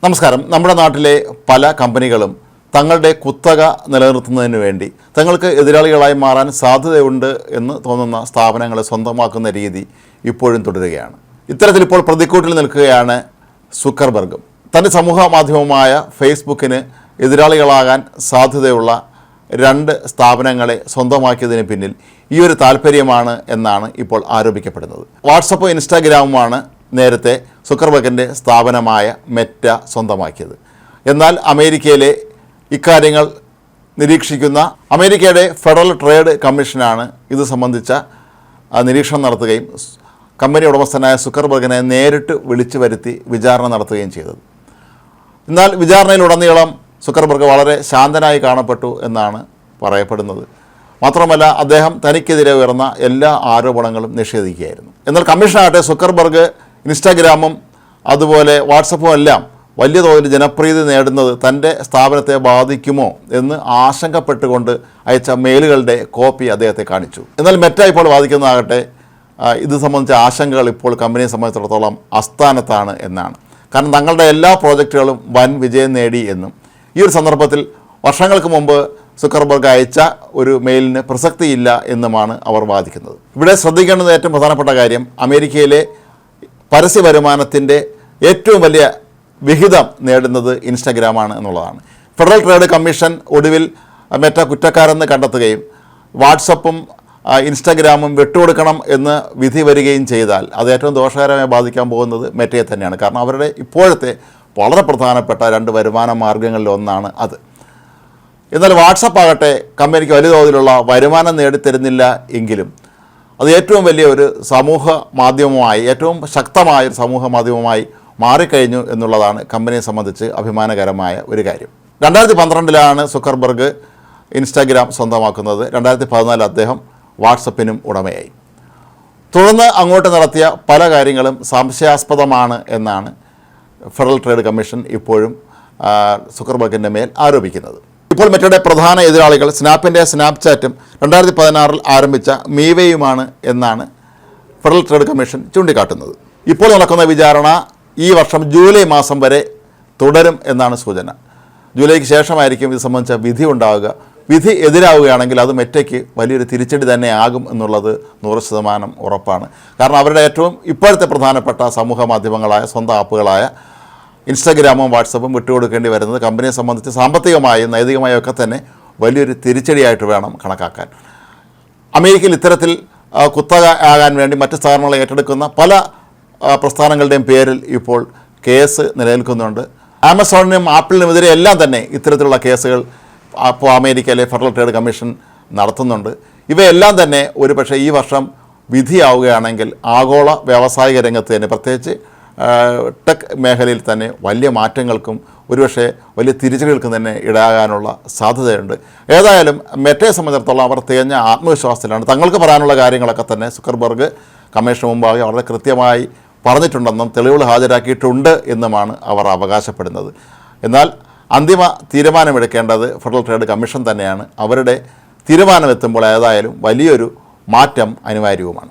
നമസ്കാരം. നമ്മുടെ നാട്ടിലെ പല കമ്പനികളും തങ്ങളുടെ കുത്തക നിലനിർത്തുന്നതിന് വേണ്ടി തങ്ങൾക്ക് എതിരാളികളായി മാറാൻ സാധ്യതയുണ്ട് എന്ന് തോന്നുന്ന സ്ഥാപനങ്ങളെ സ്വന്തമാക്കുന്ന രീതി ഇപ്പോഴും തുടരുകയാണ്. ഇത്തരത്തിലിപ്പോൾ പ്രതിക്കൂട്ടിൽ നിൽക്കുകയാണ് സുക്കർബർഗും. തൻ്റെ സമൂഹ മാധ്യമമായ ഫേസ്ബുക്കിന് എതിരാളികളാകാൻ സാധ്യതയുള്ള 2 സ്ഥാപനങ്ങളെ സ്വന്തമാക്കിയതിന് പിന്നിൽ ഈ ഒരു താല്പര്യമാണ് എന്നാണ് ഇപ്പോൾ ആരോപിക്കപ്പെടുന്നത്. വാട്സപ്പും ഇൻസ്റ്റാഗ്രാമുമാണ് നേരത്തെ സുക്കർബർഗിൻ്റെ സ്ഥാപനമായ മെറ്റ സ്വന്തമാക്കിയത്. എന്നാൽ അമേരിക്കയിലെ ഇക്കാര്യങ്ങൾ നിരീക്ഷിക്കുന്ന അമേരിക്കയുടെ ഫെഡറൽ ട്രേഡ് കമ്മീഷനാണ് ഇത് സംബന്ധിച്ച നിരീക്ഷണം നടത്തുകയും കമ്പനി ഉടമസ്ഥനായ സുക്കർബർഗിനെ നേരിട്ട് വിളിച്ചു വരുത്തി വിചാരണ നടത്തുകയും ചെയ്തത്. എന്നാൽ വിചാരണയിലുടനീളം സുക്കർബർഗ് വളരെ ശാന്തനായി കാണപ്പെട്ടു എന്നാണ് പറയപ്പെടുന്നത്. മാത്രമല്ല, അദ്ദേഹം തനിക്കെതിരെ ഉയർന്ന എല്ലാ ആരോപണങ്ങളും നിഷേധിക്കുകയായിരുന്നു. എന്നാൽ കമ്മീഷനാകട്ടെ സുക്കർബർഗ് ഇൻസ്റ്റാഗ്രാമും അതുപോലെ വാട്സപ്പും എല്ലാം വലിയ തോതിൽ ജനപ്രീതി നേടുന്നത് തൻ്റെ സ്ഥാപനത്തെ ബാധിക്കുമോ എന്ന് ആശങ്കപ്പെട്ടുകൊണ്ട് അയച്ച മെയിലുകളുടെ കോപ്പി അദ്ദേഹത്തെ കാണിച്ചു. എന്നാൽ മെറ്റ ഇപ്പോൾ ബാധിക്കുന്നതാകട്ടെ ഇത് സംബന്ധിച്ച ആശങ്കകൾ ഇപ്പോൾ കമ്പനിയെ സംബന്ധിച്ചിടത്തോളം അസ്ഥാനത്താണ് എന്നാണ്. കാരണം തങ്ങളുടെ എല്ലാ പ്രോജക്റ്റുകളും വൻ വിജയം നേടി എന്നും ഈ ഒരു സന്ദർഭത്തിൽ വർഷങ്ങൾക്ക് മുമ്പ് സുക്കർബർഗ് അയച്ച ഒരു മെയിലിന് പ്രസക്തിയില്ല എന്നുമാണ് അവർ വാദിക്കുന്നത്. ഇവിടെ ശ്രദ്ധിക്കേണ്ടത് ഏറ്റവും പ്രധാനപ്പെട്ട കാര്യം അമേരിക്കയിലെ പരസ്യ വരുമാനത്തിൻ്റെ ഏറ്റവും വലിയ വിഹിതം നേടുന്നത് ഇൻസ്റ്റാഗ്രാമാണ് എന്നുള്ളതാണ്. ഫെഡറൽ ട്രേഡ് കമ്മീഷൻ ഒടുവിൽ മെറ്റ കുറ്റക്കാരെന്ന് കണ്ടെത്തുകയും വാട്സപ്പും ഇൻസ്റ്റാഗ്രാമും വിട്ടുകൊടുക്കണം എന്ന് വിധി വരികയും ചെയ്താൽ അത് ഏറ്റവും ദോഷകരമായി ബാധിക്കാൻ പോകുന്നത് മെറ്റയെ തന്നെയാണ്. കാരണം അവരുടെ ഇപ്പോഴത്തെ വളരെ പ്രധാനപ്പെട്ട 2 വരുമാന മാർഗങ്ങളിലൊന്നാണ് അത്. എന്നാൽ വാട്സപ്പ് ആകട്ടെ കമ്പനിക്ക് വലിയ തോതിലുള്ള വരുമാനം നേടിത്തരുന്നില്ല എങ്കിലും അത് ഏറ്റവും വലിയ ഒരു സമൂഹ മാധ്യമമായി, ഏറ്റവും ശക്തമായ ഒരു സമൂഹ മാധ്യമമായി മാറിക്കഴിഞ്ഞു എന്നുള്ളതാണ് കമ്പനിയെ സംബന്ധിച്ച് അഭിമാനകരമായ ഒരു കാര്യം. 2012 സുക്കർബർഗ് ഇൻസ്റ്റാഗ്രാം സ്വന്തമാക്കുന്നത്. 2014 അദ്ദേഹം വാട്സപ്പിനും ഉടമയായി. തുടർന്ന് അങ്ങോട്ട് നടത്തിയ പല കാര്യങ്ങളും സംശയാസ്പദമാണ് എന്നാണ് ഫെഡറൽ ട്രേഡ് കമ്മീഷൻ ഇപ്പോഴും സുക്കർബർഗിൻ്റെ മേൽ ആരോപിക്കുന്നത്. ഇപ്പോൾ മെറ്റയുടെ പ്രധാന എതിരാളികൾ സ്നാപ്പിൻ്റെ സ്നാപ്ചാറ്റും 2016 ആരംഭിച്ച മീവയുമാണ് എന്നാണ് ഫെഡറൽ ട്രേഡ് കമ്മീഷൻ ചൂണ്ടിക്കാട്ടുന്നത്. ഇപ്പോൾ നടക്കുന്ന വിചാരണ ഈ വർഷം ജൂലൈ മാസം വരെ തുടരും എന്നാണ് സൂചന. ജൂലൈക്ക് ശേഷമായിരിക്കും ഇത് സംബന്ധിച്ച വിധി ഉണ്ടാവുക. വിധി എതിരാവുകയാണെങ്കിൽ അത് മെറ്റയ്ക്ക് വലിയൊരു തിരിച്ചടി തന്നെ ആകും എന്നുള്ളത് 100% ഉറപ്പാണ്. കാരണം അവരുടെ ഏറ്റവും ഇപ്പോഴത്തെ പ്രധാനപ്പെട്ട സമൂഹ മാധ്യമങ്ങളായ സ്വന്തം ആപ്പുകളായ ഇൻസ്റ്റാഗ്രാമും വാട്സപ്പും വിട്ടുകൊടുക്കേണ്ടി വരുന്നത് കമ്പനിയെ സംബന്ധിച്ച് സാമ്പത്തികമായും നൈതികമായും ഒക്കെ തന്നെ വലിയൊരു തിരിച്ചടിയായിട്ട് വേണം കണക്കാക്കാൻ. അമേരിക്കയിൽ ഇത്തരത്തിൽ കുത്തക ആകാൻ വേണ്ടി മറ്റ് സ്ഥാപനങ്ങളെ ഏറ്റെടുക്കുന്ന പല പ്രസ്ഥാനങ്ങളുടെയും പേരിൽ ഇപ്പോൾ കേസ് നിലനിൽക്കുന്നുണ്ട്. ആമസോണിനും ആപ്പിളിനുമെതിരെ എല്ലാം തന്നെ ഇത്തരത്തിലുള്ള കേസുകൾ അപ്പോൾ അമേരിക്കയിലെ ഫെഡറൽ ട്രേഡ് കമ്മീഷൻ നടത്തുന്നുണ്ട്. ഇവയെല്ലാം തന്നെ ഒരുപക്ഷെ ഈ വർഷം വിധിയാവുകയാണെങ്കിൽ ആഗോള വ്യാവസായിക രംഗത്ത് തന്നെ, പ്രത്യേകിച്ച് ടെക് മേഖലയിൽ തന്നെ വലിയ മാറ്റങ്ങൾക്കും ഒരുപക്ഷെ വലിയ തിരിച്ചടികൾക്കും തന്നെ ഇടയാകാനുള്ള സാധ്യതയുണ്ട്. ഏതായാലും മെറ്റയെ സംബന്ധിച്ചിടത്തോളം അവർ തികഞ്ഞ ആത്മവിശ്വാസത്തിലാണ്. തങ്ങൾക്ക് പറയാനുള്ള കാര്യങ്ങളൊക്കെ തന്നെ സുക്കർബർഗ് കമ്മീഷന് മുമ്പാകെ വളരെ കൃത്യമായി പറഞ്ഞിട്ടുണ്ടെന്നും തെളിവുകൾ ഹാജരാക്കിയിട്ടുണ്ട് എന്നുമാണ് അവർ അവകാശപ്പെടുന്നത്. എന്നാൽ അന്തിമ തീരുമാനമെടുക്കേണ്ടത് ഫെഡറൽ ട്രേഡ് കമ്മീഷൻ തന്നെയാണ്. അവരുടെ തീരുമാനമെത്തുമ്പോൾ ഏതായാലും വലിയൊരു മാറ്റം അനിവാര്യവുമാണ്.